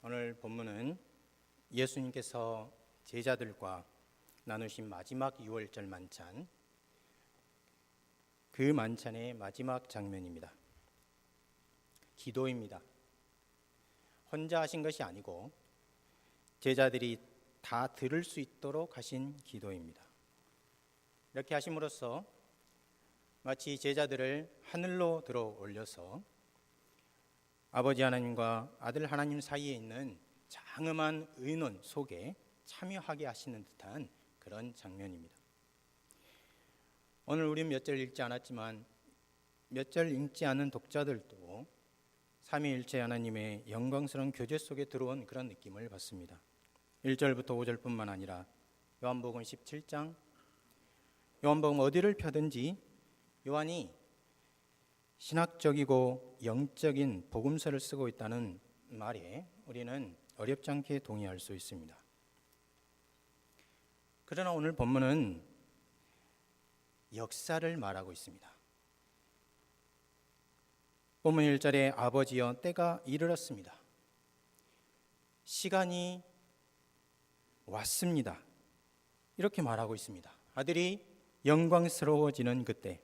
오늘 본문은 예수님께서 제자들과 나누신 마지막 유월절 만찬, 그 만찬의 마지막 장면입니다. 기도입니다. 혼자 하신 것이 아니고 제자들이 다 들을 수 있도록 하신 기도입니다. 이렇게 하심으로써 마치 제자들을 하늘로 들어 올려서 아버지 하나님과 아들 하나님 사이에 있는 장엄한 의논 속에 참여하게 하시는 듯한 그런 장면입니다. 오늘 우리 몇 절 읽지 않았지만 몇 절 읽지 않은 독자들도 삼위일체 하나님의 영광스러운 교제 속에 들어온 그런 느낌을 받습니다. 1절부터 5절뿐만 아니라 요한복음 17장, 요한복음 어디를 펴든지 요한이 신학적이고 영적인 복음서를 쓰고 있다는 말에 우리는 어렵지 않게 동의할 수 있습니다. 그러나 오늘 본문은 역사를 말하고 있습니다. 본문 1절에 아버지여 때가 이르렀습니다. 시간이 왔습니다. 이렇게 말하고 있습니다. 아들이 영광스러워지는 그때,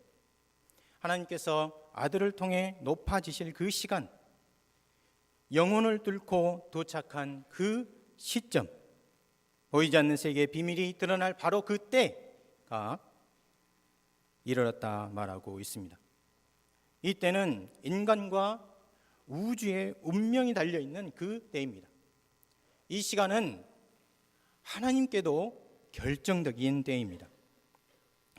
하나님께서 아들을 통해 높아지실 그 시간, 영혼을 뚫고 도착한 그 시점, 보이지 않는 세계의 비밀이 드러날 바로 그때가 이르렀다 말하고 있습니다. 이때는 인간과 우주의 운명이 달려있는 그 때입니다. 이 시간은 하나님께도 결정적인 때입니다.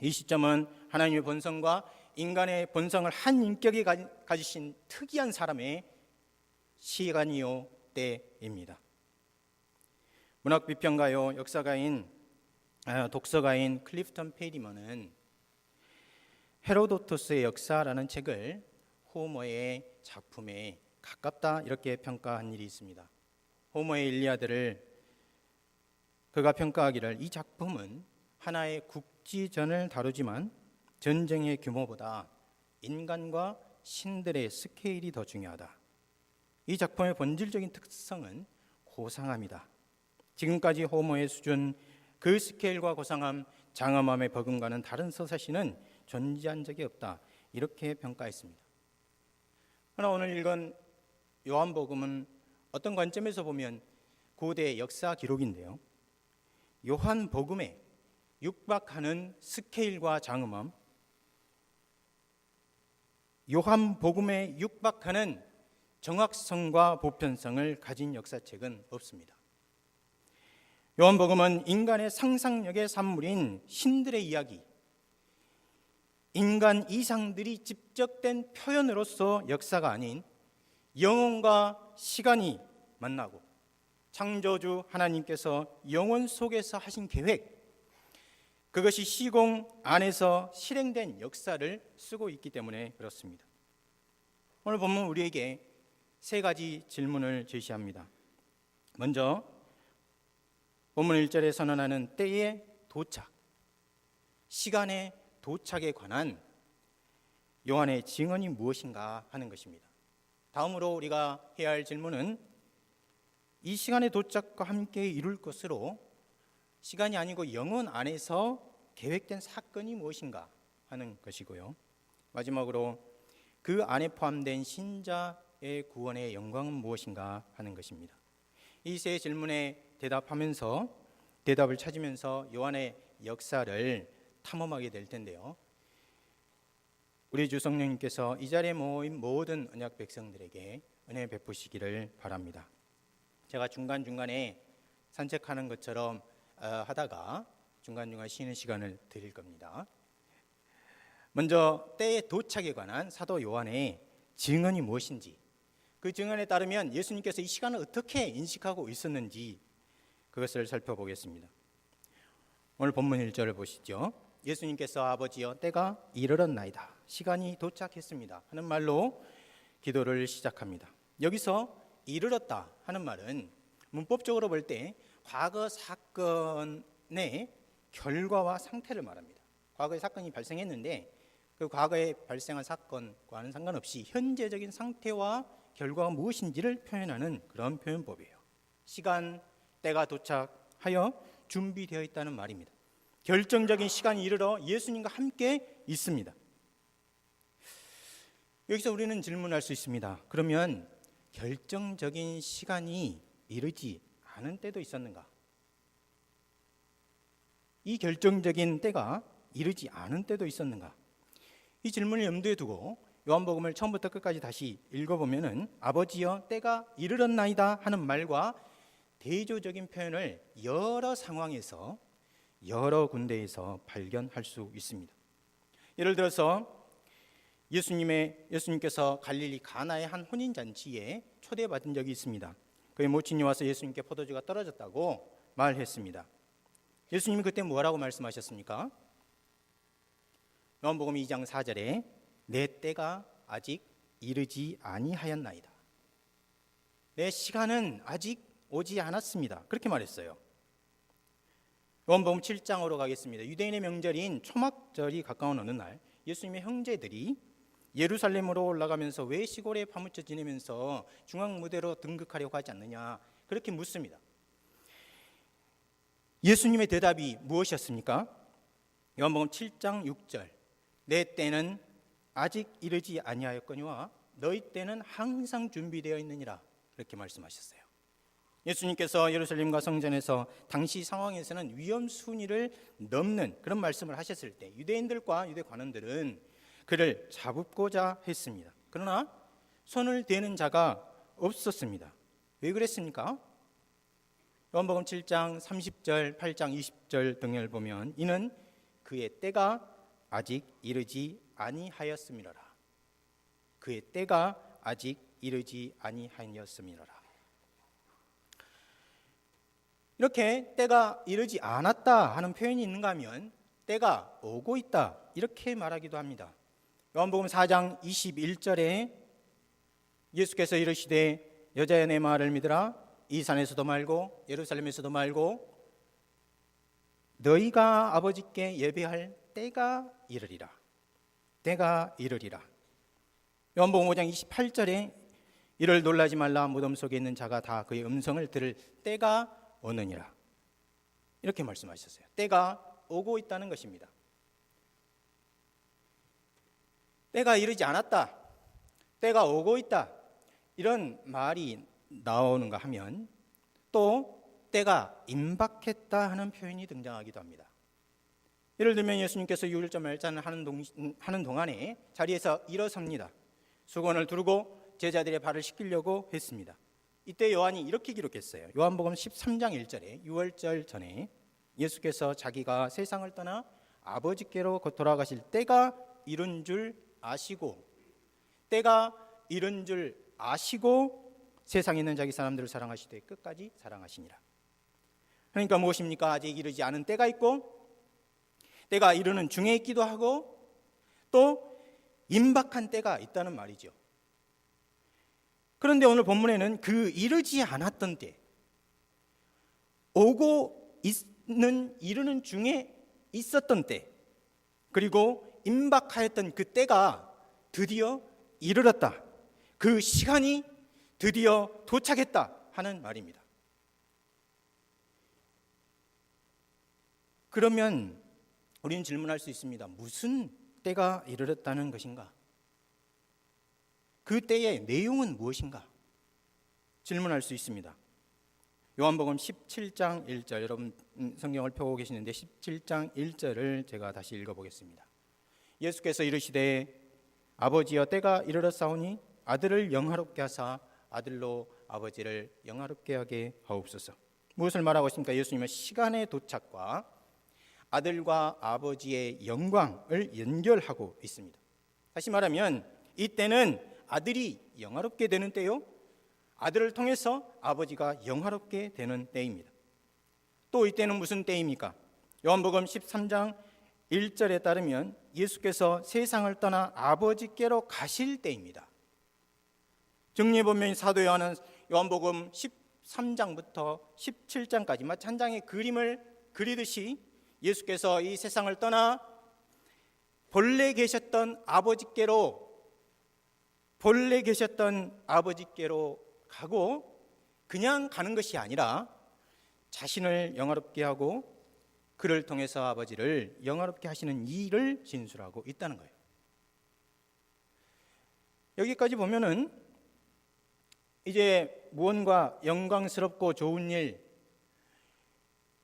이 시점은 하나님의 본성과 인간의 본성을 한 인격이 가지신 특이한 사람의 시간이요 때입니다. 문학비평가요 독서가인 클리프턴 페리먼은 헤로도토스의 역사라는 책을 호머의 작품에 가깝다 이렇게 평가한 일이 있습니다. 호머의 일리아드를 그가 평가하기를 이 작품은 하나의 국지전을 다루지만 전쟁의 규모보다 인간과 신들의 스케일이 더 중요하다. 이 작품의 본질적인 특성은 고상함이다. 지금까지 호머의 수준, 그 스케일과 고상함, 장엄함의 버금가는 다른 서사시는 존재한 적이 없다. 이렇게 평가했습니다. 그러나 오늘 읽은 요한복음은 어떤 관점에서 보면 고대 역사 기록인데요. 요한복음에 육박하는 스케일과 장엄함, 요한복음에 육박하는 정확성과 보편성을 가진 역사책은 없습니다. 요한복음은 인간의 상상력의 산물인 신들의 이야기, 인간 이상들이 집적된 표현으로서 역사가 아닌 영혼과 시간이 만나고 창조주 하나님께서 영혼 속에서 하신 계획, 그것이 시공 안에서 실행된 역사를 쓰고 있기 때문에 그렇습니다. 오늘 본문 우리에게 세 가지 질문을 제시합니다. 먼저 본문 1절에 선언하는 때의 도착, 시간의 도착에 관한 요한의 증언이 무엇인가 하는 것입니다. 다음으로 우리가 해야 할 질문은 이 시간의 도착과 함께 이룰 것으로 시간이 아니고 영혼 안에서 계획된 사건이 무엇인가 하는 것이고요. 마지막으로 그 안에 포함된 신자의 구원의 영광은 무엇인가 하는 것입니다. 이 세 질문에 대답하면서 대답을 찾으면서 요한의 역사를 탐험하게 될 텐데요. 우리 주 성령님께서 이 자리에 모인 모든 언약 백성들에게 은혜 베푸시기를 바랍니다. 제가 중간중간에 산책하는 것처럼 하다가 중간중간 쉬는 시간을 드릴 겁니다. 먼저 때의 도착에 관한 사도 요한의 증언이 무엇인지, 그 증언에 따르면 예수님께서 이 시간을 어떻게 인식하고 있었는지 그것을 살펴보겠습니다. 오늘 본문 1절을 보시죠. 예수님께서 아버지여 때가 이르렀나이다, 시간이 도착했습니다 하는 말로 기도를 시작합니다. 여기서 이르렀다 하는 말은 문법적으로 볼 때 과거 사건의 결과와 상태를 말합니다. 과거에 사건이 발생했는데 그 과거에 발생한 사건과는 상관없이 현재적인 상태와 결과가 무엇인지를 표현하는 그런 표현법이에요. 시간, 때가 도착하여 준비되어 있다는 말입니다. 결정적인 시간이 이르러 예수님과 함께 있습니다. 여기서 우리는 질문할 수 있습니다. 그러면 결정적인 시간이 이르지 않은 때도 있었는가? 이 결정적인 때가 이르지 않은 때도 있었는가? 이 질문을 염두에 두고 요한복음을 처음부터 끝까지 다시 읽어보면은 아버지여 때가 이르렀나이다 하는 말과 대조적인 표현을 여러 상황에서 여러 군데에서 발견할 수 있습니다. 예를 들어서 예수님께서 갈릴리 가나의 한 혼인잔치에 초대받은 적이 있습니다. 그의 모친이 와서 예수님께 포도주가 떨어졌다고 말했습니다. 예수님이 그때 뭐라고 말씀하셨습니까? 요한복음 2장 4절에 내 때가 아직 이르지 아니하였나이다. 내 시간은 아직 오지 않았습니다. 그렇게 말했어요. 요한복음 7장으로 가겠습니다. 유대인의 명절인 초막절이 가까운 어느 날 예수님의 형제들이 예루살렘으로 올라가면서 왜 시골에 파묻혀 지내면서 중앙무대로 등극하려고 하지 않느냐 그렇게 묻습니다. 예수님의 대답이 무엇이었습니까? 요한복음 7장 6절 내 때는 아직 이르지 아니하였거니와 너희 때는 항상 준비되어 있느니라 그렇게 말씀하셨어요. 예수님께서 예루살렘과 성전에서 당시 상황에서는 위험 순위를 넘는 그런 말씀을 하셨을 때 유대인들과 유대 관원들은 그를 잡고자 했습니다. 그러나 손을 대는 자가 없었습니다. 왜 그랬습니까? 요한복음 7장 30절, 8장 20절 등을 보면 이는 그의 때가 아직 이르지 아니하였음이로라. 그의 때가 아직 이르지 아니하였음이로라. 이렇게 때가 이르지 않았다 하는 표현이 있는가 하면 때가 오고 있다 이렇게 말하기도 합니다. 요한복음 4장 21절에 예수께서 이르시되 여자여 내 말을 믿으라 이 산에서도 말고 예루살렘에서도 말고 너희가 아버지께 예배할 때가 이르리라. 때가 이르리라. 요한복음 5장 28절에 이를 놀라지 말라 무덤 속에 있는 자가 다 그의 음성을 들을 때가 오느니라. 이렇게 말씀하셨어요. 때가 오고 있다는 것입니다. 때가 이르지 않았다, 때가 오고 있다 이런 말이 나오는가 하면 또 때가 임박했다 하는 표현이 등장하기도 합니다. 예를 들면 예수님께서 6일절 말찬을 하는 동안에 자리에서 일어섭니다. 수건을 두르고 제자들의 발을 씻기려고 했습니다. 이때 요한이 이렇게 기록했어요. 요한복음 13장 1절에 6월절 전에 예수께서 자기가 세상을 떠나 아버지께로 돌아가실 때가 이른 줄 아시고 때가 이른 줄 아시고 세상에 있는 자기 사람들을 사랑하시되 끝까지 사랑하시니라. 그러니까 무엇입니까? 아직 이르지 않은 때가 있고 때가 이르는 중에 있기도 하고 또 임박한 때가 있다는 말이죠. 그런데 오늘 본문에는 그 이르지 않았던 때, 오고 있는 이르는 중에 있었던 때, 그리고 임박하였던 그 때가 드디어 이르렀다, 그 시간이 드디어 도착했다 하는 말입니다. 그러면 우리는 질문할 수 있습니다. 무슨 때가 이르렀다는 것인가? 그 때의 내용은 무엇인가? 질문할 수 있습니다. 요한복음 17장 1절, 여러분 성경을 펴고 계시는데 17장 1절을 제가 다시 읽어보겠습니다. 예수께서 이르시되 아버지여 때가 이르렀사오니 아들을 영화롭게 하사 아들로 아버지를 영화롭게 하게 하옵소서. 무엇을 말하고 있습니까? 예수님은 시간의 도착과 아들과 아버지의 영광을 연결하고 있습니다. 다시 말하면 이때는 아들이 영화롭게 되는 때요, 아들을 통해서 아버지가 영화롭게 되는 때입니다. 또 이때는 무슨 때입니까? 요한복음 13장 1절에 따르면 예수께서 세상을 떠나 아버지께로 가실 때입니다. 정리해 보면 사도 요한은 요한복음 13장부터 17장까지 마치 한 장의 그림을 그리듯이 예수께서 이 세상을 떠나 본래 계셨던 아버지께로 가고 그냥 가는 것이 아니라 자신을 영화롭게 하고 그를 통해서 아버지를 영화롭게 하시는 일을 진술하고 있다는 거예요. 여기까지 보면은 이제 무언가 영광스럽고 좋은 일,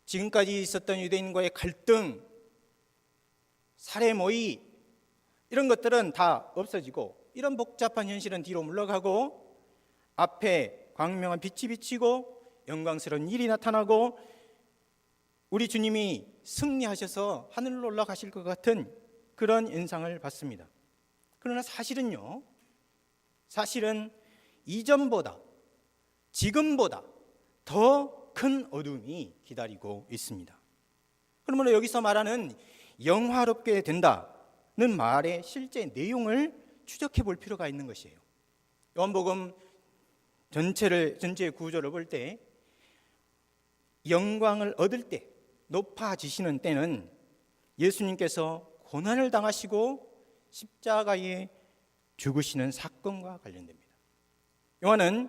지금까지 있었던 유대인과의 갈등, 살해 모의, 이런 것들은 다 없어지고 이런 복잡한 현실은 뒤로 물러가고 앞에 광명한 빛이 비치고 영광스러운 일이 나타나고 우리 주님이 승리하셔서 하늘로 올라가실 것 같은 그런 인상을 받습니다. 그러나 사실은 이전보다 지금보다 더 큰 어둠이 기다리고 있습니다. 그러므로 여기서 말하는 영화롭게 된다는 말의 실제 내용을 추적해 볼 필요가 있는 것이에요. 요한복음 전체의 구조를 볼 때 영광을 얻을 때, 높아지시는 때는 예수님께서 고난을 당하시고 십자가에 죽으시는 사건과 관련됩니다. 요한은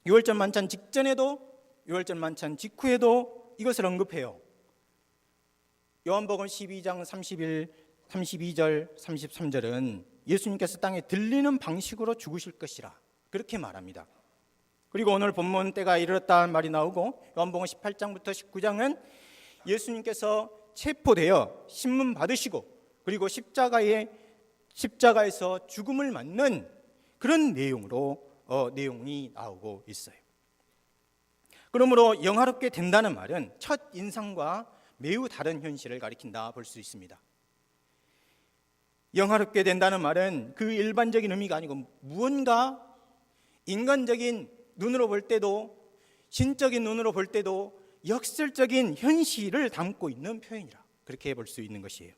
유월절 만찬 직전에도 유월절 만찬 직후에도 이것을 언급해요. 요한복음 12장 32절 33절은 예수님께서 땅에 들리는 방식으로 죽으실 것이라 그렇게 말합니다. 그리고 오늘 본문 때가 이르렀다는 말이 나오고 요한복음 18장부터 19장은 예수님께서 체포되어 신문 받으시고 그리고 십자가에서 죽음을 맞는 그런 내용이 나오고 있어요. 그러므로 영화롭게 된다는 말은 첫 인상과 매우 다른 현실을 가리킨다 볼 수 있습니다. 영화롭게 된다는 말은 그 일반적인 의미가 아니고 무언가 인간적인 눈으로 볼 때도 신적인 눈으로 볼 때도 역설적인 현실을 담고 있는 표현이라 그렇게 볼 수 있는 것이에요.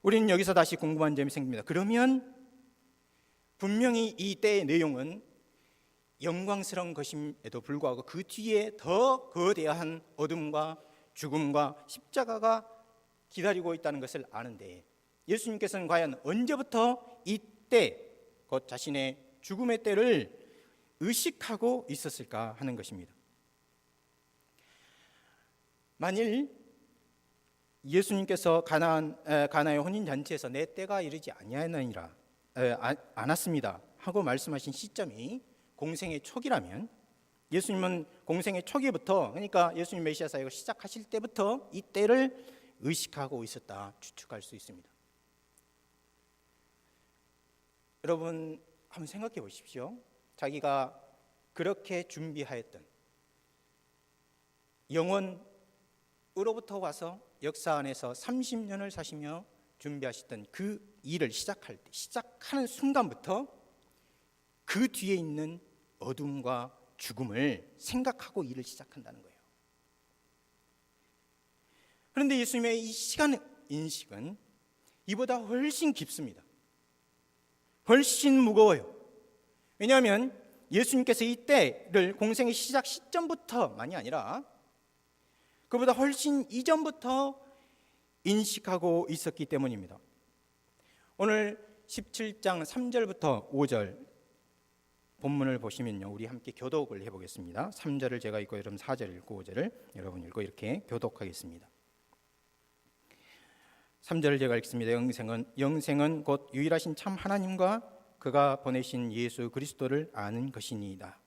우리는 여기서 다시 궁금한 점이 생깁니다. 그러면 분명히 이 때의 내용은 영광스러운 것임에도 불구하고 그 뒤에 더 거대한 어둠과 죽음과 십자가가 기다리고 있다는 것을 아는데 예수님께서는 과연 언제부터 이때 곧 자신의 죽음의 때를 의식하고 있었을까 하는 것입니다. 만일 예수님께서 가나의 혼인잔치에서 내 때가 이르지 않았습니다 하고 말씀하신 시점이 공생의 초기라면 예수님은 공생의 초기부터, 그러니까 예수님 메시아 사역을 시작하실 때부터 이 때를 의식하고 있었다 추측할 수 있습니다. 여러분 한번 생각해 보십시오. 자기가 그렇게 준비하였던 영원으로부터 와서 역사 안에서 30년을 사시며 준비하셨던 그 일을 시작하는 순간부터 그 뒤에 있는 어둠과 죽음을 생각하고 일을 시작한다는 거예요. 그런데 예수님의 이 시간 인식은 이보다 훨씬 깊습니다. 훨씬 무거워요. 왜냐하면 예수님께서 이 때를 공생의 시작 시점부터만이 아니라 그보다 훨씬 이전부터 인식하고 있었기 때문입니다. 오늘 17장 3절부터 5절 본문을 보시면요, 우리 함께 교독을 해보겠습니다. 3절을 제가 읽고 여러분 4절 읽고 5절을 여러분 읽고 이렇게 교독하겠습니다. 3절을 제가 읽습니다. 영생은 곧 유일하신 참 하나님과 그가 보내신 예수 그리스도를 아는 것이니이다.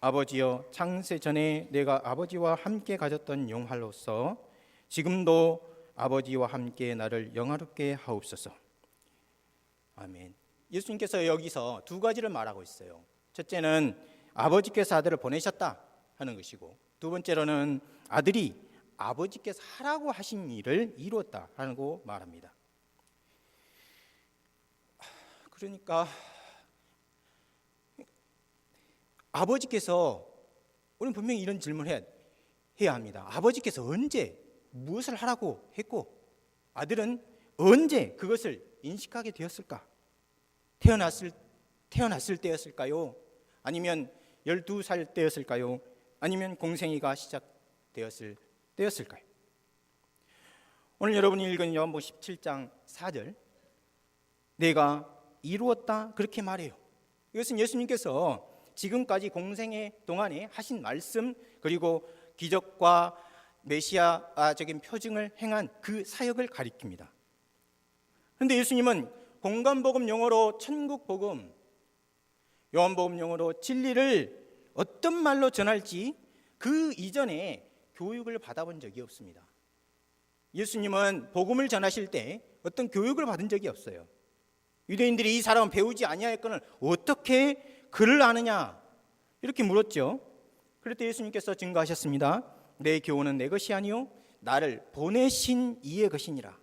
아버지여, 창세 전에 내가 아버지와 함께 가졌던 영화로서 지금도 아버지와 함께 나를 영화롭게 하옵소서. 아멘. 예수님께서 여기서 두 가지를 말하고 있어요. 첫째는 아버지께서 아들을 보내셨다 하는 것이고, 두 번째로는 아들이 아버지께서 하라고 하신 일을 이루었다 하고 말합니다. 그러니까 아버지께서, 우리는 분명히 이런 질문을 해야 합니다. 아버지께서 언제 무엇을 하라고 했고 아들은 언제 그것을 인식하게 되었을까? 태어났을 때였을까요? 아니면 12살 때였을까요? 아니면 공생애가 시작되었을 때였을까요? 오늘 여러분이 읽은 요한복음 17장 4절, 내가 이루었다 그렇게 말해요. 이것은 예수님께서 지금까지 공생의 동안에 하신 말씀, 그리고 기적과 메시아적인 표징을 행한 그 사역을 가리킵니다. 그런데 예수님은 공간복음 용어로 천국복음, 요한복음 용어로 진리를 어떤 말로 전할지 그 이전에 교육을 받아본 적이 없습니다. 예수님은 복음을 전하실 때 어떤 교육을 받은 적이 없어요. 유대인들이 이 사람은 배우지 아니하였거늘 어떻게 그를 아느냐 이렇게 물었죠. 그럴 때 예수님께서 증거하셨습니다. 내 교훈은 내 것이 아니요 나를 보내신 이의 것이니라.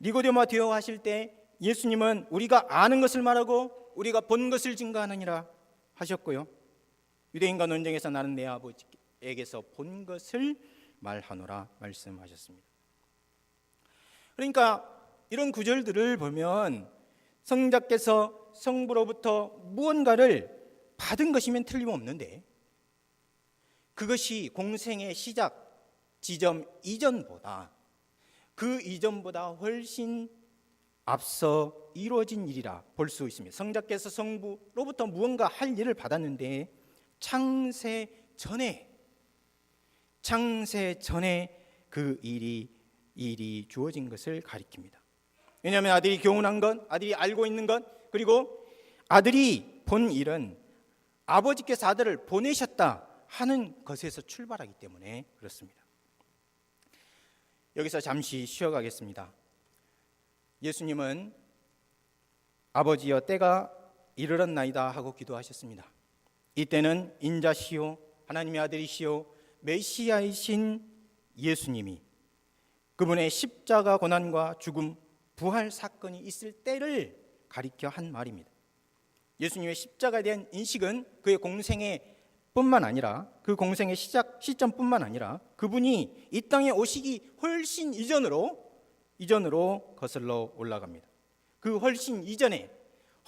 니고데모와 대화하실 때 예수님은 우리가 아는 것을 말하고 우리가 본 것을 증거하느니라 하셨고요. 유대인과 논쟁에서 나는 내 아버지에게서 본 것을 말하노라 말씀하셨습니다. 그러니까 이런 구절들을 보면 성자께서 성부로부터 무언가를 받은 것이면 틀림없는데 그것이 공생의 시작 지점 이전보다 그 이전보다 훨씬 앞서 이루어진 일이라 볼 수 있습니다. 성자께서 성부로부터 무언가 할 일을 받았는데 창세 전에 그 일이 주어진 것을 가리킵니다. 왜냐하면 아들이 교훈한 것, 아들이 알고 있는 것, 그리고 아들이 본 일은 아버지께서 아들을 보내셨다 하는 것에서 출발하기 때문에 그렇습니다. 여기서 잠시 쉬어가겠습니다. 예수님은 아버지여 때가 이르렀나이다 하고 기도하셨습니다. 이때는 인자시요 하나님의 아들이시요 메시아이신 예수님이 그분의 십자가 고난과 죽음, 부활 사건이 있을 때를 가리켜 한 말입니다. 예수님의 십자가에 대한 인식은 그의 공생의 뿐만 아니라 그 공생의 시점뿐만 아니라 그분이 이 땅에 오시기 훨씬 이전으로 거슬러 올라갑니다. 그 훨씬 이전에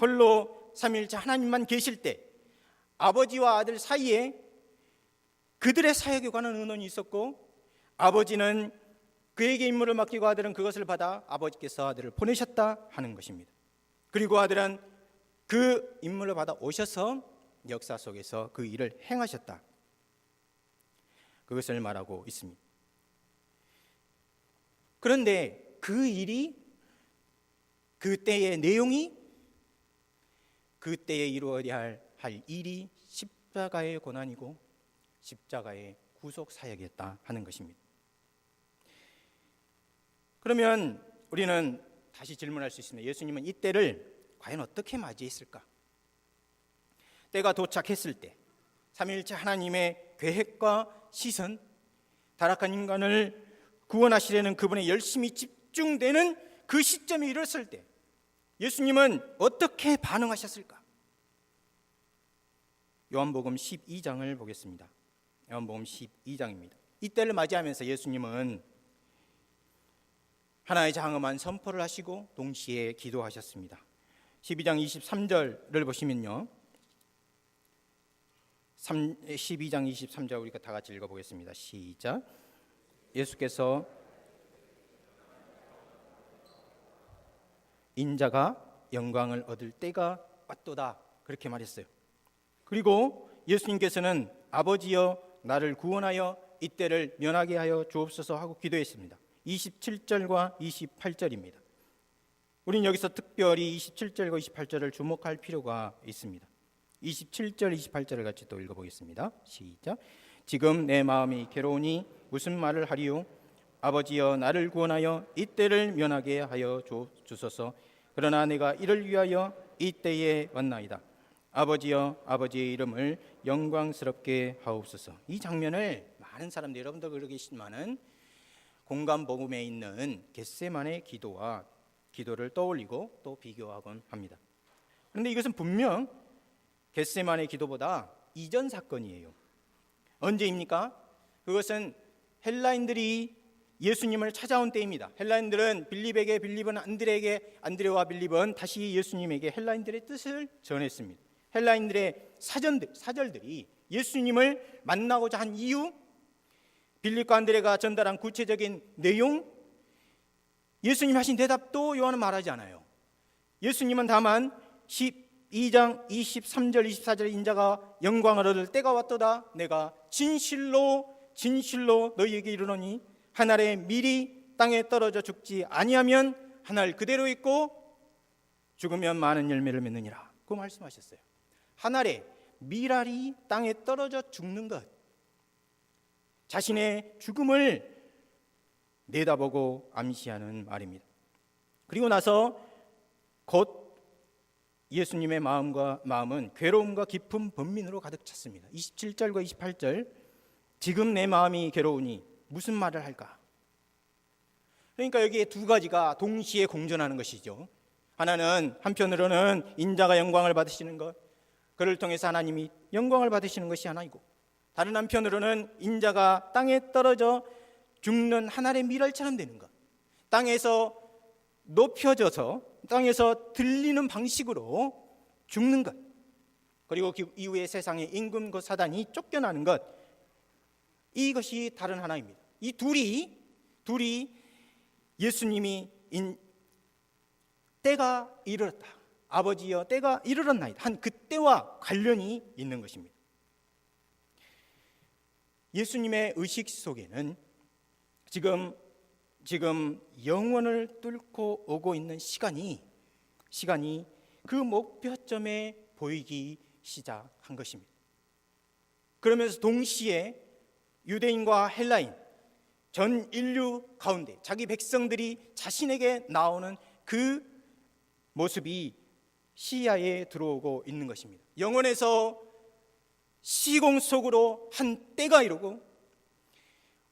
홀로 삼위일체 하나님만 계실 때 아버지와 아들 사이에 그들의 사역에 관한 의논이 있었고 아버지는 그에게 임무를 맡기고 아들은 그것을 받아 아버지께서 아들을 보내셨다 하는 것입니다. 그리고 아들은 그 임무를 받아 오셔서 역사 속에서 그 일을 행하셨다. 그것을 말하고 있습니다. 그런데 그 일이 그때의 내용이 그때에 이루어야 할 일이 십자가의 고난이고 십자가의 구속 사역이었다 하는 것입니다. 그러면 우리는 다시 질문할 수 있습니다. 예수님은 이 때를 과연 어떻게 맞이했을까? 때가 도착했을 때 삼위일체 하나님의 계획과 시선, 타락한 인간을 구원하시려는 그분의 열심이 집중되는 그 시점이 이뤘을 때 예수님은 어떻게 반응하셨을까? 요한복음 12장을 보겠습니다. 요한복음 12장입니다. 이때를 맞이하면서 예수님은 하나의 장엄한 선포를 하시고 동시에 기도하셨습니다. 12장 23절을 보시면요, 12장 23절 우리가 다 같이 읽어보겠습니다. 시작. 예수께서 인자가 영광을 얻을 때가 왔도다 그렇게 말했어요. 그리고 예수님께서는 아버지여 나를 구원하여 이때를 면하게 하여 주옵소서 하고 기도했습니다. 27절과 28절입니다. 우리는 여기서 특별히 27절과 28절을 주목할 필요가 있습니다. 27절, 28절을 같이 또 읽어보겠습니다. 시작. 지금 내 마음이 괴로우니 무슨 말을 하리요? 아버지여 나를 구원하여 이때를 면하게 하여 주소서. 그러나 내가 이를 위하여 이때에 왔나이다. 아버지여 아버지의 이름을 영광스럽게 하옵소서. 이 장면을 많은 사람들, 여러분도 그러겠지만은 공간복음에 있는 겟세마네 기도를 떠올리고 또 비교하곤 합니다. 그런데 이것은 분명 겟세마네 기도보다 이전 사건이에요. 언제입니까? 그것은 헬라인들이 예수님을 찾아온 때입니다. 헬라인들은 빌립에게 빌립은 안드레에게, 안드레와 빌립은 다시 예수님에게 헬라인들의 뜻을 전했습니다. 헬라인들의 사절들이 예수님을 만나고자 한 이유, 빌립과 안드레가 전달한 구체적인 내용, 예수님 하신 대답도 요한은 말하지 않아요. 예수님은 다만 12장 23절 24절 인자가 영광을 얻을 때가 왔도다. 내가 진실로 진실로 너희에게 이르노니 한 알의 밀이 땅에 떨어져 죽지 아니하면 한 알 그대로 있고 죽으면 많은 열매를 맺느니라. 그 말씀하셨어요. 한 알의 밀알이 땅에 떨어져 죽는 것, 자신의 죽음을 내다보고 암시하는 말입니다. 그리고 나서 곧 예수님의 마음은 괴로움과 깊은 번민으로 가득 찼습니다. 27절과 28절, 지금 내 마음이 괴로우니 무슨 말을 할까? 그러니까 여기에 두 가지가 동시에 공존하는 것이죠. 하나는 한편으로는 인자가 영광을 받으시는 것, 그를 통해서 하나님이 영광을 받으시는 것이 하나이고, 다른 한편으로는 인자가 땅에 떨어져 죽는 한 알의 밀알처럼 되는 것, 땅에서 높여져서 땅에서 들리는 방식으로 죽는 것, 그리고 그 이후에 세상의 임금과 사단이 쫓겨나는 것, 이것이 다른 하나입니다. 이 둘이 예수님이 때가 이르렀다, 아버지여 때가 이르렀나이다 한 그때와 관련이 있는 것입니다. 예수님의 의식 속에는 지금 영원을 뚫고 오고 있는 시간이 그 목표점에 보이기 시작한 것입니다. 그러면서 동시에 유대인과 헬라인, 전 인류 가운데 자기 백성들이 자신에게 나오는 그 모습이 시야에 들어오고 있는 것입니다. 영원에서 시공 속으로 한 때가 이르고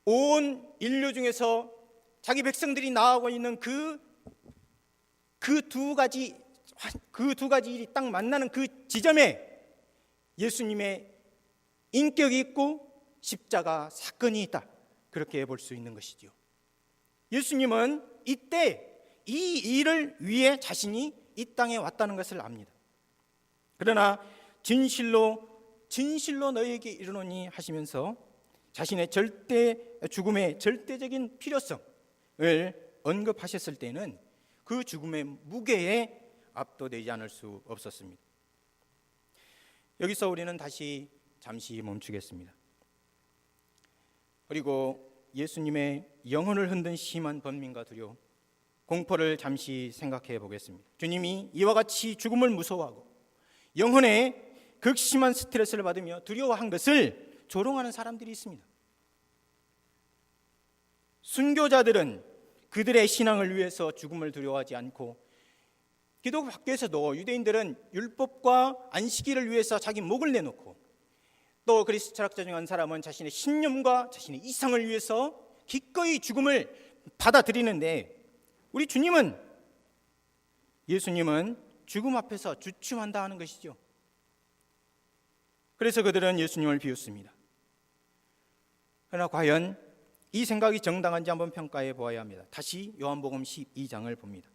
온 인류 중에서 자기 백성들이 나아가고 있는 그 두 가지 일이 딱 만나는 그 지점에 예수님의 인격이 있고 십자가 사건이 있다, 그렇게 볼 수 있는 것이죠. 예수님은 이때 이 일을 위해 자신이 이 땅에 왔다는 것을 압니다. 그러나 진실로 너희에게 이르노니 하시면서 자신의 죽음의 절대적인 필요성을 언급하셨을 때는 그 죽음의 무게에 압도되지 않을 수 없었습니다. 여기서 우리는 다시 잠시 멈추겠습니다. 그리고 예수님의 영혼을 흔든 심한 번민과 두려움, 공포를 잠시 생각해 보겠습니다. 주님이 이와 같이 죽음을 무서워하고 영혼에 극심한 스트레스를 받으며 두려워한 것을 조롱하는 사람들이 있습니다. 순교자들은 그들의 신앙을 위해서 죽음을 두려워하지 않고, 기독교 밖에서도 유대인들은 율법과 안식일을 위해서 자기 목을 내놓고, 또 그리스도 철학자 중 한 사람은 자신의 신념과 자신의 이상을 위해서 기꺼이 죽음을 받아들이는데, 우리 예수님은 죽음 앞에서 주춤한다 하는 것이죠. 그래서 그들은 예수님을 비웃습니다. 그러나 과연 이 생각이 정당한지 한번 평가해 보아야 합니다. 다시 요한복음 12장을 봅니다.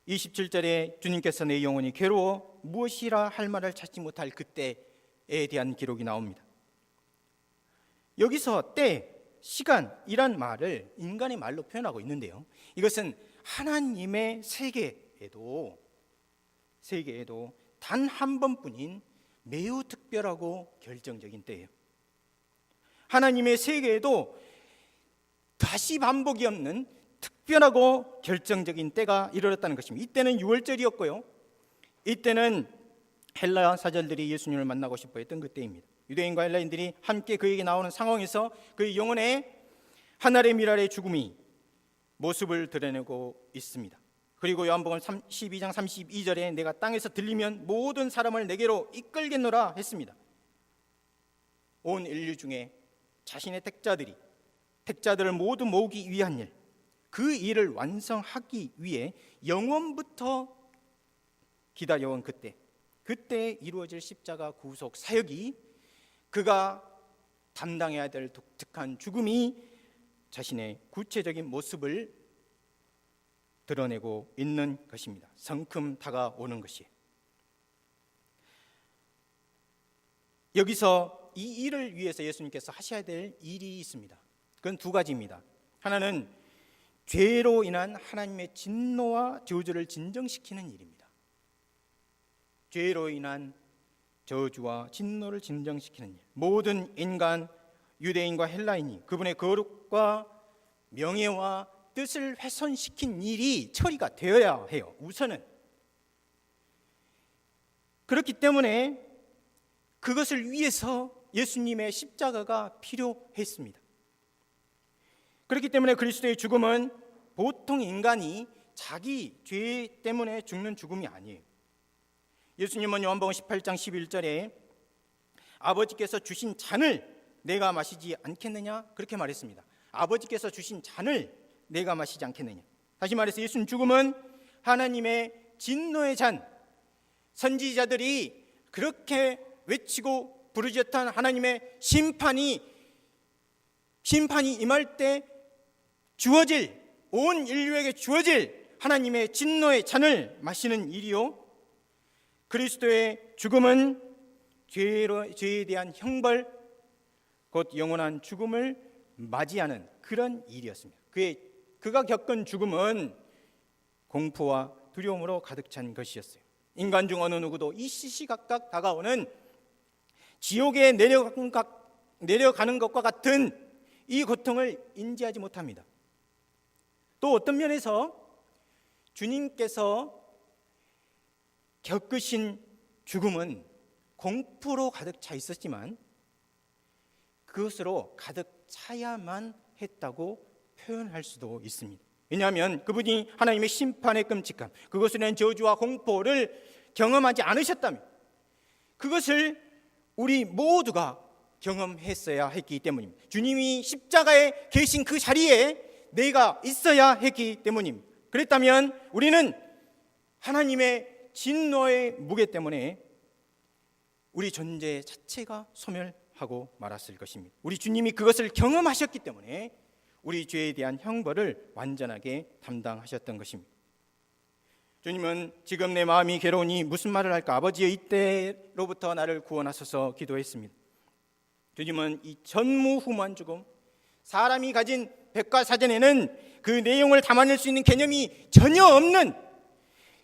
27절에 주님께서 내 영혼이 괴로워 무엇이라 할 말을 찾지 못할 그때에 대한 기록이 나옵니다. 여기서 때, 시간이란 말을 인간의 말로 표현하고 있는데요, 이것은 하나님의 세계에도 단 한 번뿐인 매우 특별하고 결정적인 때예요. 하나님의 세계에도 다시 반복이 없는 특별하고 결정적인 때가 이르렀다는 것입니다. 이때는 6월절이었고요, 이때는 헬라 사절들이 예수님을 만나고 싶어 했던 그때입니다. 유대인과 헬라인들이 함께 그에게 나오는 상황에서 그의 영혼에 하늘의 미랄의 죽음이 모습을 드러내고 있습니다. 그리고 요한복음 12장 32절에 내가 땅에서 들리면 모든 사람을 내게로 이끌겠노라 했습니다. 온 인류 중에 자신의 택자들을 모두 모으기 위한 일, 그 일을 완성하기 위해 영원부터 기다려온 그때 이루어질 십자가 구속 사역이, 그가 담당해야 될 독특한 죽음이 자신의 구체적인 모습을 드러내고 있는 것입니다. 성큼 다가오는 것이에요. 여기서 이 일을 위해서 예수님께서 하셔야 될 일이 있습니다. 그건 두 가지입니다. 하나는 죄로 인한 하나님의 진노와 저주를 진정시키는 일입니다. 죄로 인한 저주와 진노를 진정시키는 일. 모든 인간, 유대인과 헬라인이 그분의 거룩과 명예와 뜻을 훼손시킨 일이 처리가 되어야 해요. 우선은. 그렇기 때문에 그것을 위해서 예수님의 십자가가 필요했습니다. 그렇기 때문에 그리스도의 죽음은 보통 인간이 자기 죄 때문에 죽는 죽음이 아니에요. 예수님은 요한복음 18장 11절에 아버지께서 주신 잔을 내가 마시지 않겠느냐 그렇게 말했습니다. 아버지께서 주신 잔을 내가 마시지 않겠느냐. 다시 말해서 예수님 죽음은 하나님의 진노의 잔, 선지자들이 그렇게 외치고 부르짖었던 하나님의 심판이 임할 때 주어질, 온 인류에게 주어질 하나님의 진노의 잔을 마시는 일이요, 그리스도의 죽음은 죄에 대한 형벌, 곧 영원한 죽음을 맞이하는 그런 일이었습니다. 그가 겪은 죽음은 공포와 두려움으로 가득 찬 것이었어요. 인간 중 어느 누구도 이 시시각각 다가오는 지옥에 내려가는 것과 같은 이 고통을 인지하지 못합니다. 또 어떤 면에서 주님께서 겪으신 죽음은 공포로 가득 차 있었지만 그것으로 가득 차야만 했다고 표현할 수도 있습니다. 왜냐하면 그분이 하나님의 심판의 끔찍함, 그것으로 인한 저주와 공포를 경험하지 않으셨다면 그것을 우리 모두가 경험했어야 했기 때문입니다. 주님이 십자가에 계신 그 자리에 내가 있어야 했기 때문입니다. 그랬다면 우리는 하나님의 진노의 무게 때문에 우리 존재 자체가 소멸하고 말았을 것입니다. 우리 주님이 그것을 경험하셨기 때문에 우리 죄에 대한 형벌을 완전하게 담당하셨던 것입니다. 주님은 지금 내 마음이 괴로우니 무슨 말을 할까? 아버지여 이때로부터 나를 구원하소서 기도했습니다. 주님은 이 전무후무한 죽음, 사람이 가진 백과사전에는 그 내용을 담아낼 수 있는 개념이 전혀 없는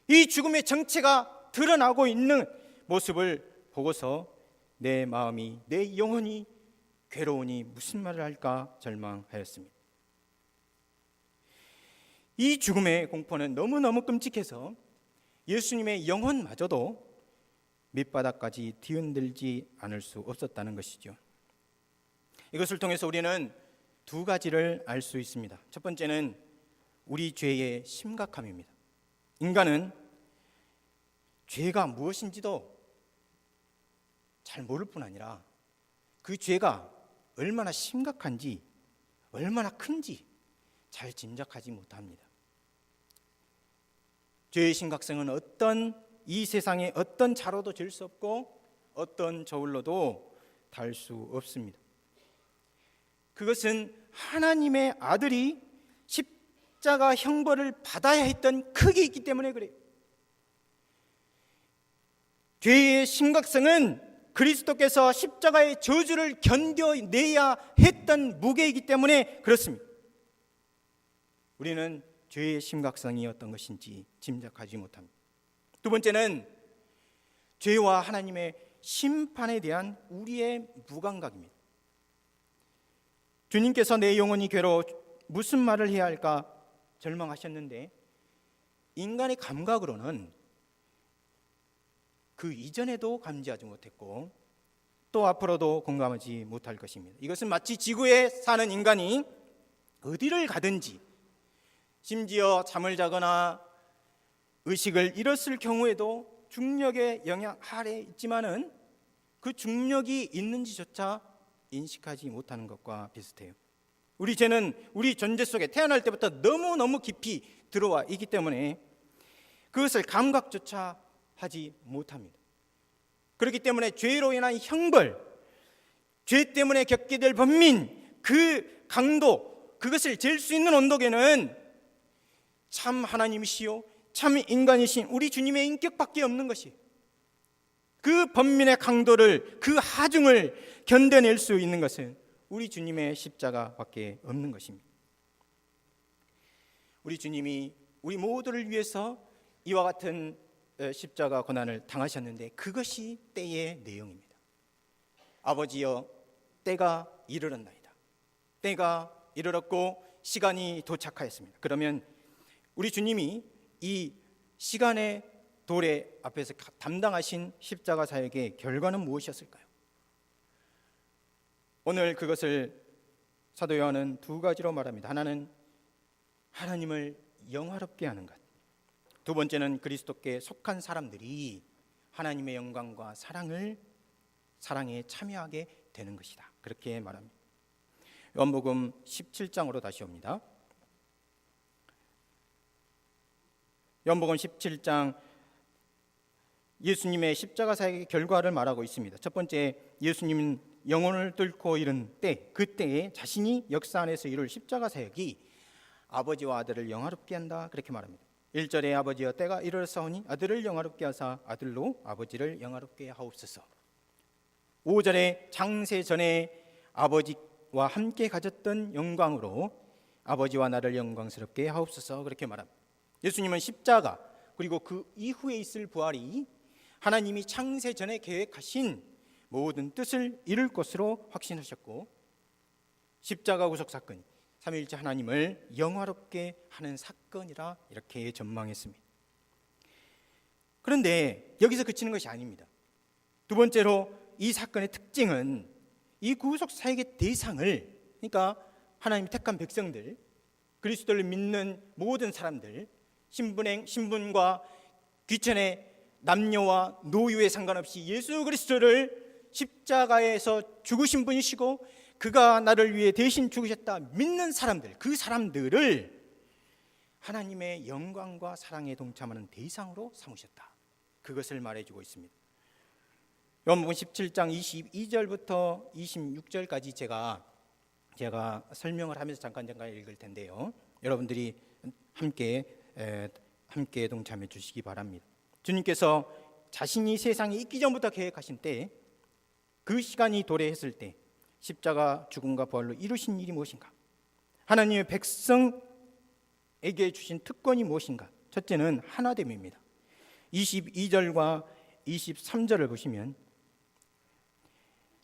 이 죽음의 정체가 드러나고 있는 모습을 보고서 내 마음이, 내 영혼이 괴로우니 무슨 말을 할까 절망하였습니다. 이 죽음의 공포는 너무너무 끔찍해서 예수님의 영혼마저도 밑바닥까지 뒤흔들지 않을 수 없었다는 것이죠. 이것을 통해서 우리는 두 가지를 알 수 있습니다. 첫 번째는 우리 죄의 심각함입니다. 인간은 죄가 무엇인지도 잘 모를 뿐 아니라 그 죄가 얼마나 심각한지, 얼마나 큰지 잘 짐작하지 못합니다. 죄의 심각성은 이 세상의 어떤 자로도 잴 수 없고 어떤 저울로도 달 수 없습니다. 그것은 하나님의 아들이 십자가 형벌을 받아야 했던 크기이기 때문에 그래요. 죄의 심각성은 그리스도께서 십자가의 저주를 견뎌내야 했던 무게이기 때문에 그렇습니다. 우리는 죄의 심각성이 어떤 것인지 짐작하지 못합니다. 두 번째는 죄와 하나님의 심판에 대한 우리의 무감각입니다. 주님께서 내 영혼이 괴로워 무슨 말을 해야 할까 절망하셨는데 인간의 감각으로는 그 이전에도 감지하지 못했고 또 앞으로도 공감하지 못할 것입니다. 이것은 마치 지구에 사는 인간이 어디를 가든지, 심지어 잠을 자거나 의식을 잃었을 경우에도 중력의 영향 아래 있지만은 그 중력이 있는지조차 인식하지 못하는 것과 비슷해요. 우리 죄는 우리 존재 속에 태어날 때부터 너무너무 깊이 들어와 있기 때문에 그것을 감각조차 하지 못합니다. 그렇기 때문에 죄로 인한 형벌, 죄 때문에 겪게 될 번민, 그 강도, 그것을 잴 수 있는 온도계는 참 하나님이시요 참 인간이신 우리 주님의 인격밖에 없는 것이에요. 그 번민의 강도를, 그 하중을 견뎌낼 수 있는 것은 우리 주님의 십자가밖에 없는 것입니다. 우리 주님이 우리 모두를 위해서 이와 같은 십자가 고난을 당하셨는데 그것이 때의 내용입니다. 아버지여, 때가 이르렀나이다. 때가 이르렀고 시간이 도착하였습니다. 그러면 우리 주님이 이 시간의 도래 앞에서 담당하신 십자가 사역의 결과는 무엇이었을까요? 오늘 그것을 사도 요한은 두 가지로 말합니다. 하나는 하나님을 영화롭게 하는 것, 두 번째는 그리스도께 속한 사람들이 하나님의 영광과 사랑에 참여하게 되는 것이다. 그렇게 말합니다. 요한복음 17장으로 다시 옵니다. 요한복음 17장 예수님의 십자가 사역의 결과를 말하고 있습니다. 첫 번째, 예수님은 영혼을 뚫고 이른 때, 그때에 자신이 역사 안에서 이룰 십자가 사역이 아버지와 아들을 영화롭게 한다. 그렇게 말합니다. 1절에 아버지여, 때가 이르렀사오니 아들을 영화롭게 하사 아들로 아버지를 영화롭게 하옵소서. 5절에 장세 전에 아버지와 함께 가졌던 영광으로 아버지와 나를 영광스럽게 하옵소서. 그렇게 말합니다. 예수님은 십자가 그리고 그 이후에 있을 부활이 하나님이 창세 전에 계획하신 모든 뜻을 이룰 것으로 확신하셨고, 십자가 구속 사건이 삼위일체 하나님을 영화롭게 하는 사건이라 이렇게 전망했습니다. 그런데 여기서 그치는 것이 아닙니다. 두 번째로 이 사건의 특징은 이 구속 사역의 대상을, 그러니까 하나님 택한 백성들, 그리스도를 믿는 모든 사람들, 신분과 귀천의 남녀와 노유에 상관없이 예수 그리스도를 십자가에서 죽으신 분이시고 그가 나를 위해 대신 죽으셨다 믿는 사람들, 그 사람들을 하나님의 영광과 사랑에 동참하는 대상으로 삼으셨다. 그것을 말해주고 있습니다. 요한복음 17장 22절부터 26절까지 제가 설명을 하면서 잠깐 읽을 텐데요. 여러분들이 함께 동참해 주시기 바랍니다. 주님께서 자신이 세상에 있기 전부터 계획하신 때, 그 시간이 도래했을 때 십자가 죽음과 부활로 이루신 일이 무엇인가? 하나님의 백성에게 주신 특권이 무엇인가? 첫째는 하나됨입니다. 22절과 23절을 보시면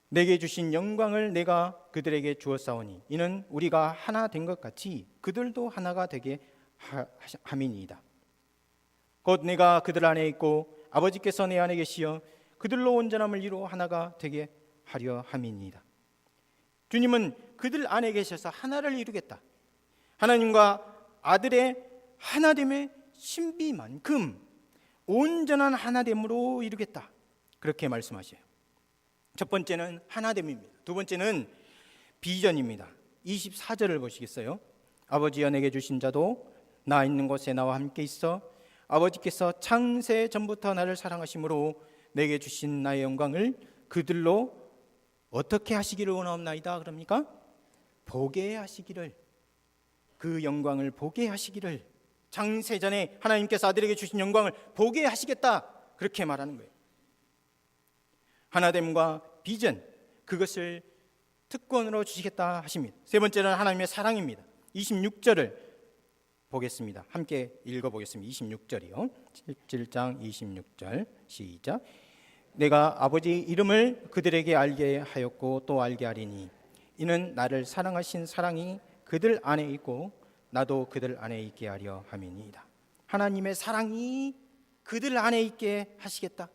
내게 주신 영광을 내가 그들에게 주었사오니 이는 우리가 하나 된 것 같이 그들도 하나가 되게 함이니이다. 곧 내가 그들 안에 있고 아버지께서 내 안에 계시어 그들로 온전함을 이루어 하나가 되게 하려 함이니이다. 주님은 그들 안에 계셔서 하나를 이루겠다. 하나님과 아들의 하나됨의 신비만큼 온전한 하나됨으로 이루겠다. 그렇게 말씀하셔요. 첫 번째는 하나됨입니다. 두 번째는 비전입니다. 24절을 보시겠어요? 아버지여, 내게 주신 자도 나 있는 곳에 나와 함께 있어 아버지께서 창세 전부터 나를 사랑하심으로 내게 주신 나의 영광을 그들로 어떻게 하시기를 원하옵나이다. 그럽니까? 보게 하시기를, 그 영광을 보게 하시기를, 창세 전에 하나님께서 아들에게 주신 영광을 보게 하시겠다. 그렇게 말하는 거예요. 하나됨과 비전, 그것을 특권으로 주시겠다 하십니다. 세 번째는 하나님의 사랑입니다. 26절을 보겠습니다. 함께 읽어보겠습니다. 26절이요. 17장 26절 시작. 내가 아버지 이름을 그들에게 알게 하였고 또 알게 하리니 이는 나를 사랑하신 사랑이 그들 안에 있고 나도 그들 안에 있게 하려 함이니이다. 하나님의 사랑이 그들 안에 있게 하시겠다.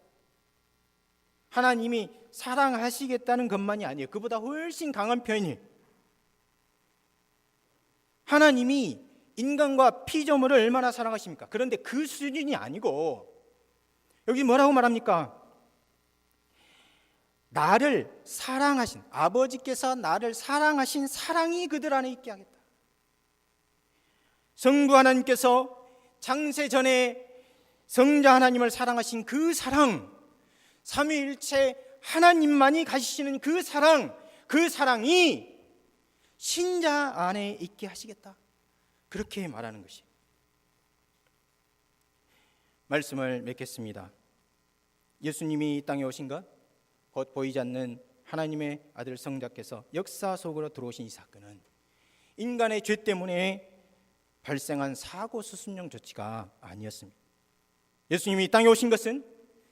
하나님이 사랑하시겠다는 것만이 아니에요. 그보다 훨씬 강한 표현이에요. 하나님이 인간과 피조물을 얼마나 사랑하십니까? 그런데 그 수준이 아니고 여기 뭐라고 말합니까? 나를 사랑하신, 아버지께서 나를 사랑하신 사랑이 그들 안에 있게 하겠다. 성부 하나님께서 창세 전에 성자 하나님을 사랑하신 그 사랑, 삼위일체 하나님만이 가지시는 그 사랑, 그 사랑이 신자 안에 있게 하시겠다. 그렇게 말하는 것이. 말씀을 맺겠습니다. 예수님이 이 땅에 오신 것, 곧 보이지 않는 하나님의 아들 성자께서 역사 속으로 들어오신 이 사건은 인간의 죄 때문에 발생한 사고 수습용 조치가 아니었습니다. 예수님이 이 땅에 오신 것은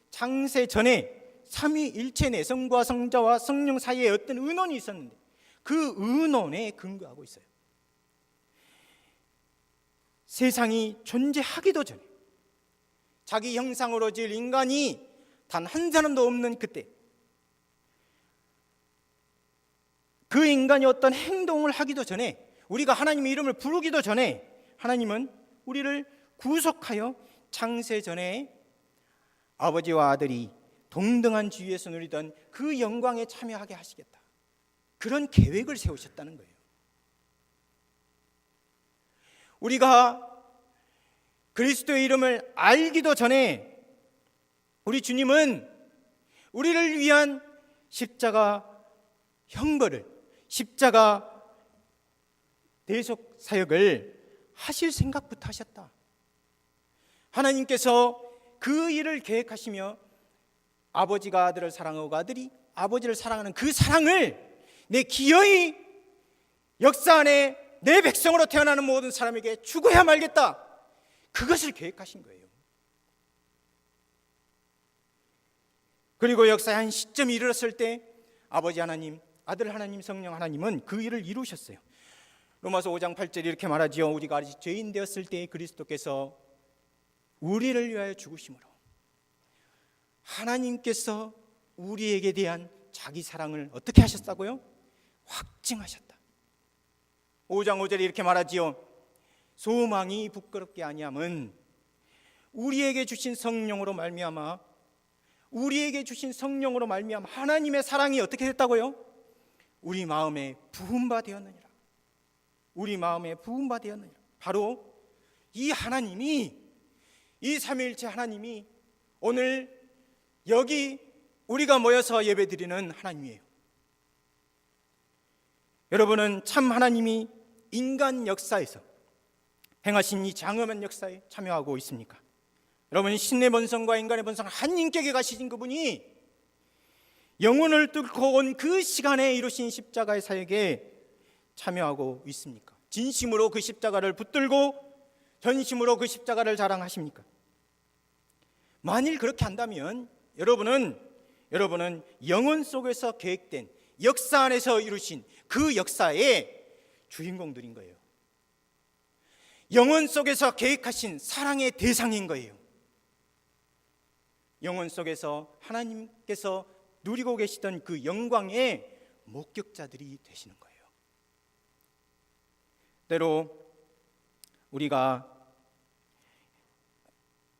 창세 전에 삼위일체 내성과 성자와 성령 사이에 어떤 의논이 있었는데 그 의논에 근거하고 있어요. 세상이 존재하기도 전에 자기 형상으로 지을 인간이 단 한 사람도 없는 그때 그 인간이 어떤 행동을 하기도 전에 우리가 하나님의 이름을 부르기도 전에 하나님은 우리를 구속하여 창세 전에 아버지와 아들이 동등한 지위에서 누리던 그 영광에 참여하게 하시겠다. 그런 계획을 세우셨다는 거예요. 우리가 그리스도의 이름을 알기도 전에 우리 주님은 우리를 위한 십자가 형벌을, 십자가 대속 사역을 하실 생각부터 하셨다. 하나님께서 그 일을 계획하시며 아버지가 아들을 사랑하고 아들이 아버지를 사랑하는 그 사랑을 내 기어이 역사 안에 내 백성으로 태어나는 모든 사람에게 주고야 말겠다. 그것을 계획하신 거예요. 그리고 역사의 한 시점이 이르렀을 때 아버지 하나님, 아들 하나님, 성령 하나님은 그 일을 이루셨어요. 로마서 5장 8절 이렇게 말하지요. 우리가 아직 죄인 되었을 때 그리스도께서 우리를 위하여 죽으심으로 하나님께서 우리에게 대한 자기 사랑을 어떻게 하셨다고요? 확증하셨다. 5장 5절에 이렇게 말하지요. 소망이 부끄럽게 아니함은 우리에게 주신 성령으로 말미암아 하나님의 사랑이 어떻게 됐다고요? 우리 마음에 부은 바 되었느니라. 바로 이 하나님이, 이 삼위일체 하나님이 오늘 여기 우리가 모여서 예배드리는 하나님이에요. 여러분은 참 하나님이 인간 역사에서 행하신 이 장엄한 역사에 참여하고 있습니까? 여러분이 신의 본성과 인간의 본성을 한 인격에 가시신 그분이 영혼을 뚫고 온 그 시간에 이루신 십자가의 사역에 참여하고 있습니까? 진심으로 그 십자가를 붙들고 전심으로 그 십자가를 자랑하십니까? 만일 그렇게 한다면 여러분은 영혼 속에서 계획된 역사 안에서 이루신 그 역사의 주인공들인 거예요. 영혼 속에서 계획하신 사랑의 대상인 거예요. 영혼 속에서 하나님께서 누리고 계시던 그 영광의 목격자들이 되시는 거예요. 때로 우리가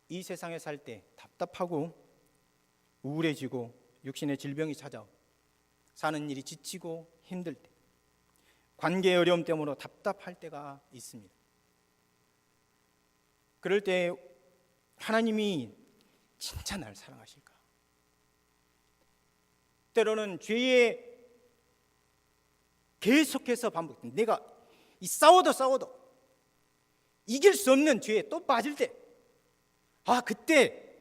이 세상에 살 때 답답하고 우울해지고 육신의 질병이 찾아오고 사는 일이 지치고 힘들 때, 관계의 어려움 때문에 답답할 때가 있습니다. 그럴 때 하나님이 진짜 날 사랑하실까? 때로는 죄에 계속해서 반복됩니다. 내가 싸워도 이길 수 없는 죄에 또 빠질 때, 그때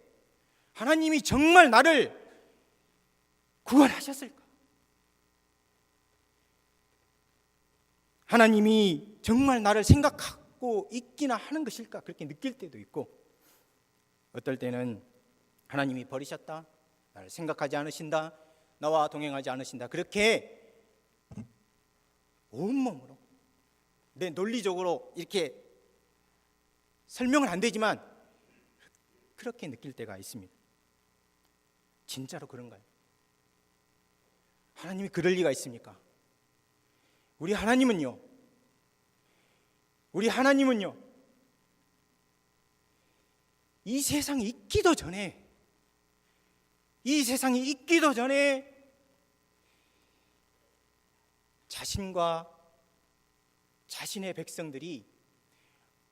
하나님이 정말 나를 구원하셨을까? 하나님이 정말 나를 생각하고 있기나 하는 것일까? 그렇게 느낄 때도 있고, 어떨 때는 하나님이 버리셨다, 나를 생각하지 않으신다, 나와 동행하지 않으신다, 그렇게 온몸으로 내 논리적으로 이렇게 설명은 안 되지만 그렇게 느낄 때가 있습니다. 진짜로 그런가요? 하나님이 그럴 리가 있습니까? 우리 하나님은요, 이 세상이 있기도 전에 자신과 자신의 백성들이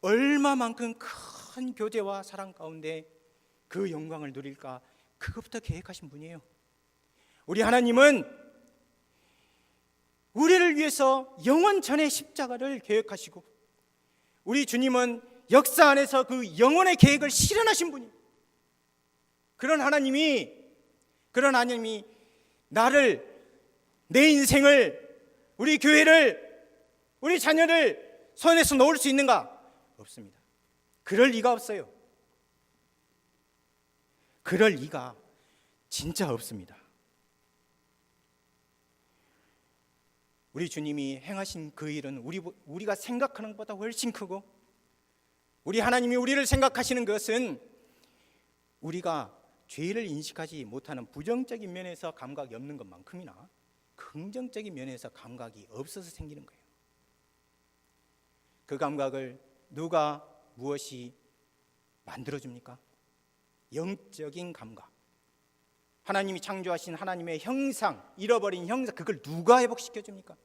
얼마만큼 큰 교제와 사랑 가운데 그 영광을 누릴까, 그것부터 계획하신 분이에요. 우리 하나님은 우리를 위해서 영원 전의 십자가를 계획하시고, 우리 주님은 역사 안에서 그 영원의 계획을 실현하신 분이에요. 그런 하나님이 나를 내 인생을, 우리 교회를, 우리 자녀를 손에서 놓을 수 있는가? 없습니다. 그럴 리가 없어요. 그럴 리가 진짜 없습니다. 우리 주님이 행하신 그 일은 우리가 생각하는 것보다 훨씬 크고, 우리 하나님이 우리를 생각하시는 것은 우리가 죄를 인식하지 못하는 부정적인 면에서 감각이 없는 것만큼이나 긍정적인 면에서 감각이 없어서 생기는 거예요. 그 감각을 누가 무엇이 만들어줍니까? 영적인 감각. 하나님이 창조하신 하나님의 형상, 잃어버린 형상, 그걸 누가 회복시켜줍니까?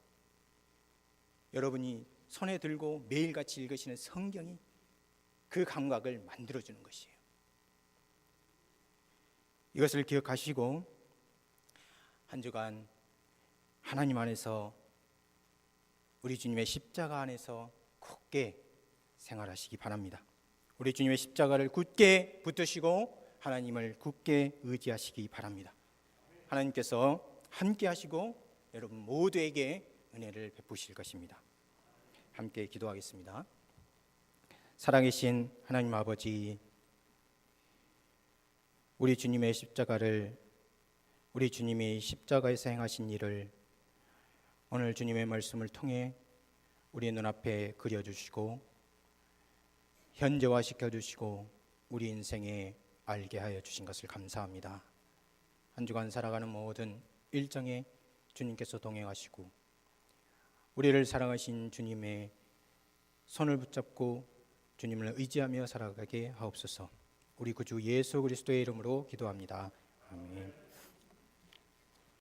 여러분이 손에 들고 매일같이 읽으시는 성경이 그 감각을 만들어주는 것이에요. 이것을 기억하시고 한 주간 하나님 안에서, 우리 주님의 십자가 안에서 굳게 생활하시기 바랍니다. 우리 주님의 십자가를 굳게 붙드시고 하나님을 굳게 의지하시기 바랍니다. 하나님께서 함께 하시고 여러분 모두에게 은혜를 베푸실 것입니다. 함께 기도하겠습니다. 살아계신 하나님 아버지, 우리 주님의 십자가를, 우리 주님이 십자가에서 행하신 일을 오늘 주님의 말씀을 통해 우리 눈앞에 그려주시고 현재화시켜 주시고 우리 인생에 알게 하여 주신 것을 감사합니다. 한 주간 살아가는 모든 일정에 주님께서 동행하시고 우리를 사랑하신 주님의 손을 붙잡고 주님을 의지하며 살아가게 하옵소서. 우리 구주 예수 그리스도의 이름으로 기도합니다. 아멘.